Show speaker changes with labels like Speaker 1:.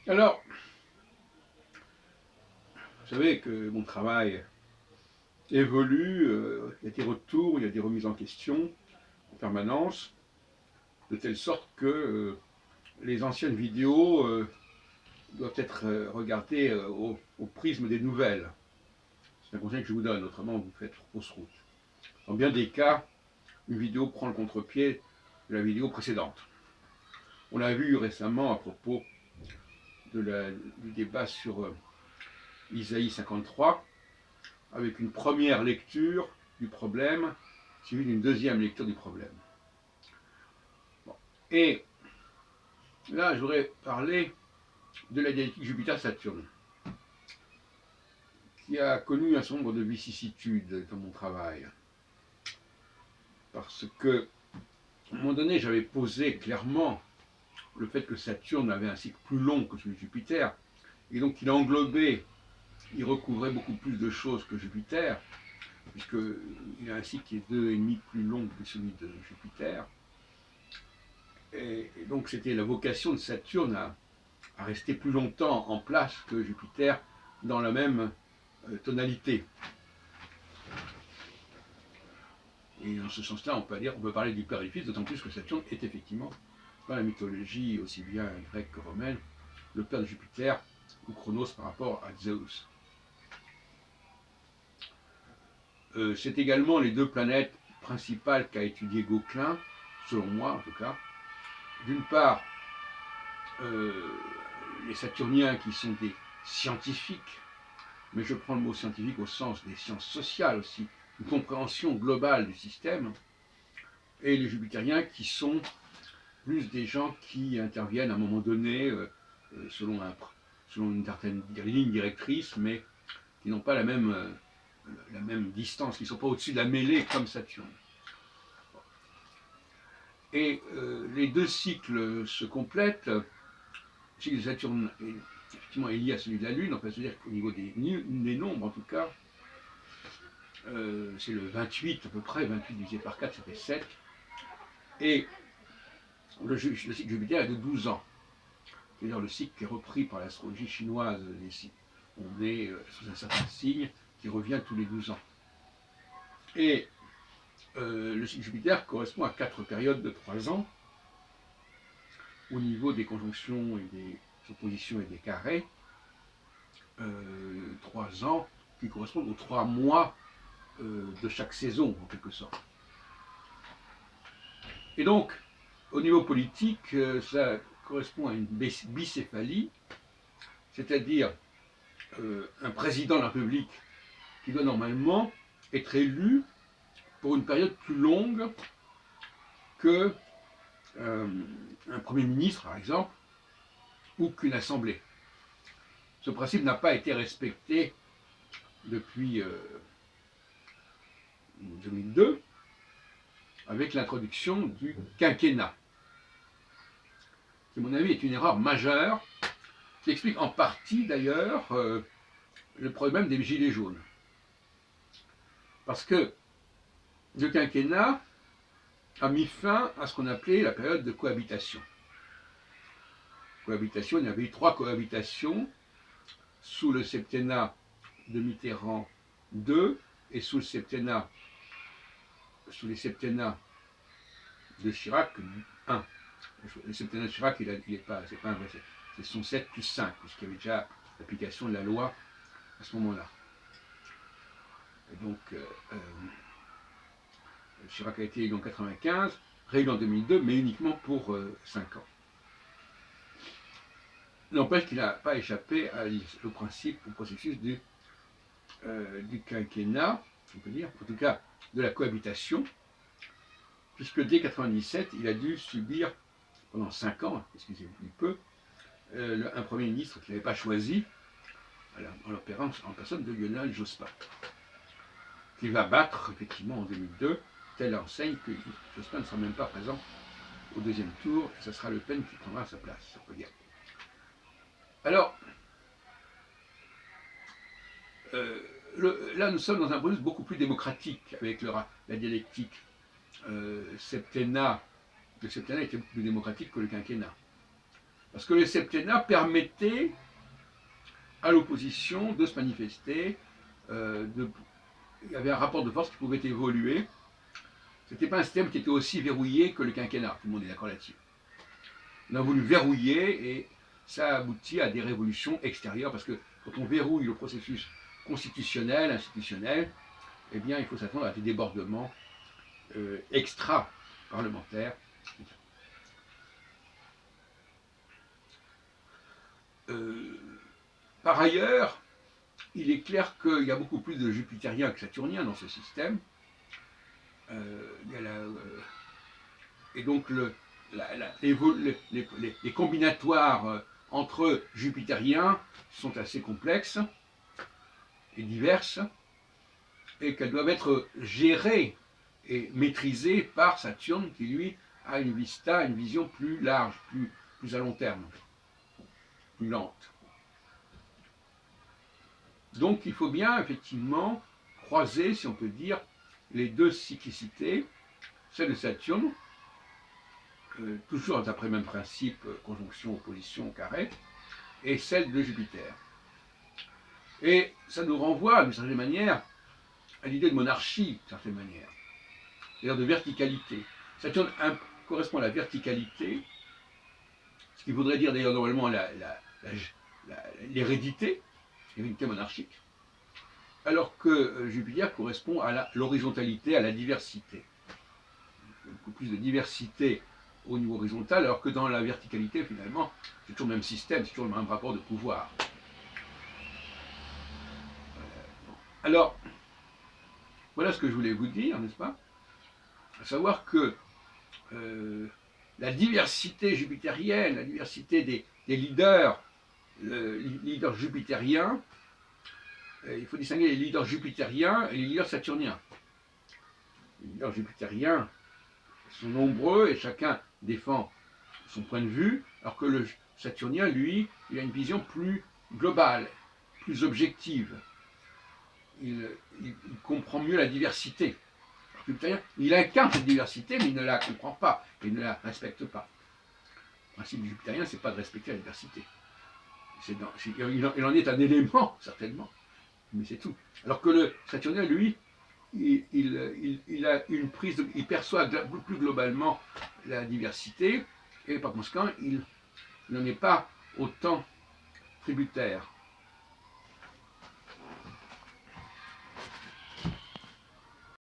Speaker 1: Alors, vous savez que mon travail évolue, il y a des retours, il y a des remises en question en permanence, de telle sorte que les anciennes vidéos doivent être regardées au prisme des nouvelles. C'est un conseil que je vous donne, autrement vous faites fausse route. Dans bien des cas, une vidéo prend le contre-pied de la vidéo précédente. On l'a vu récemment à propos du débat sur Isaïe 53, avec une première lecture du problème, suivie d'une deuxième lecture du problème. Bon. Et là, je voudrais parler de la dialectique Jupiter-Saturne, qui a connu un certain nombre de vicissitudes dans mon travail. Parce que, à un moment donné, j'avais posé clairement le fait que Saturne avait un cycle plus long que celui de Jupiter, et donc il englobait, il recouvrait beaucoup plus de choses que Jupiter, puisqu'il a un cycle qui est 2,5 plus long que celui de Jupiter. Et donc c'était la vocation de Saturne à rester plus longtemps en place que Jupiter dans la même tonalité. Et en ce sens-là, on peut parler du père et du fils, d'autant plus que Saturne est effectivement, dans la mythologie aussi bien grecque que romaine, le père de Jupiter, ou Chronos par rapport à Zeus. C'est également les deux planètes principales qu'a étudié Gauquelin, selon moi en tout cas. D'une part, les Saturniens qui sont des scientifiques, mais je prends le mot scientifique au sens des sciences sociales aussi, une compréhension globale du système, et les Jupitériens qui sont plus des gens qui interviennent à un moment donné selon une certaine ligne directrice, mais qui n'ont pas la même distance, qui ne sont pas au-dessus de la mêlée comme Saturne. Et les deux cycles se complètent. Le cycle de Saturne est effectivement lié à celui de la Lune, on peut se dire qu'au niveau des nombres en tout cas, c'est le 28 à peu près, 28 divisé par 4 ça fait 7. Et le cycle de Jupiter est de 12 ans. C'est-à-dire le cycle qui est repris par l'astrologie chinoise, on est sous un certain signe qui revient tous les 12 ans. Et le cycle de Jupiter correspond à 4 périodes de 3 ans, au niveau des conjonctions et des oppositions et des carrés, 3 ans qui correspondent aux 3 mois de chaque saison, en quelque sorte. Et donc, au niveau politique, ça correspond à une bicéphalie, c'est-à-dire un président de la République qui doit normalement être élu pour une période plus longue que un Premier ministre, par exemple, ou qu'une assemblée. Ce principe n'a pas été respecté depuis 2002, avec l'introduction du quinquennat, qui, à mon avis, est une erreur majeure, qui explique en partie, d'ailleurs, le problème des gilets jaunes. Parce que le quinquennat a mis fin à ce qu'on appelait la période de cohabitation. Cohabitation, il y avait eu 3 cohabitations sous le septennat de Mitterrand 2 et sous les septennats de Chirac 1. Le septennat de Chirac, c'est pas un vrai, c'est son 7 plus 5, puisqu'il y avait déjà l'application de la loi à ce moment-là. Et donc, Chirac a été élu en 1995, réélu en 2002, mais uniquement pour 5 ans. N'empêche qu'il n'a pas échappé au principe, au processus du quinquennat, on peut dire, en tout cas de la cohabitation, puisque dès 1997, il a dû subir pendant 5 ans, excusez-moi peu, un Premier ministre qu'il n'avait pas choisi, en personne de Lionel Jospin, qui va battre effectivement en 2002, telle enseigne que Jospin ne sera même pas présent au deuxième tour, et ce sera Le Pen qui prendra sa place, on peut dire. Alors, là nous sommes dans un processus beaucoup plus démocratique avec la dialectique. Le septennat était beaucoup plus démocratique que le quinquennat. Parce que le septennat permettait à l'opposition de se manifester, il y avait un rapport de force qui pouvait évoluer. Ce n'était pas un système qui était aussi verrouillé que le quinquennat, tout le monde est d'accord là-dessus. On a voulu verrouiller et ça aboutit à des révolutions extérieures, parce que quand on verrouille le processus constitutionnel, institutionnel, eh bien il faut s'attendre à des débordements extra-parlementaires. Par ailleurs, il est clair qu'il y a beaucoup plus de jupitériens que saturniens dans ce système. Et donc les combinatoires entre jupitériens sont assez complexes et diverses, et qu'elles doivent être gérées et maîtrisées par Saturne, qui lui a une vista, une vision plus large, plus à long terme, plus lente. Donc il faut bien effectivement croiser, si on peut dire, les deux cyclicités, celle de Saturne, toujours d'après le même principe, conjonction, opposition, carré, et celle de Jupiter. Et ça nous renvoie, d'une certaine manière, à l'idée de monarchie, d'une certaine manière, c'est-à-dire de verticalité. Saturne correspond à la verticalité, ce qui voudrait dire d'ailleurs normalement l'hérédité monarchique, alors que Jupiter correspond à l'horizontalité, à la diversité. Il y a beaucoup plus de diversité au niveau horizontal, alors que dans la verticalité, finalement, c'est toujours le même système, c'est toujours le même rapport de pouvoir. Alors, voilà ce que je voulais vous dire, n'est-ce pas? À savoir que la diversité jupitérienne, la diversité des leaders, leaders jupitériens, il faut distinguer les leaders jupitériens et les leaders saturniens. Les leaders jupitériens sont nombreux et chacun défend son point de vue, alors que le saturnien, lui, il a une vision plus globale, plus objective. Il comprend mieux la diversité. Jupitérien, il incarne cette diversité, mais il ne la comprend pas, il ne la respecte pas. Le principe du jupitérien, c'est pas de respecter la diversité. Il en est un élément, certainement, mais c'est tout. Alors que le saturnien, lui, il a une prise, il perçoit plus globalement la diversité, et par conséquent, il n'en est pas autant tributaire.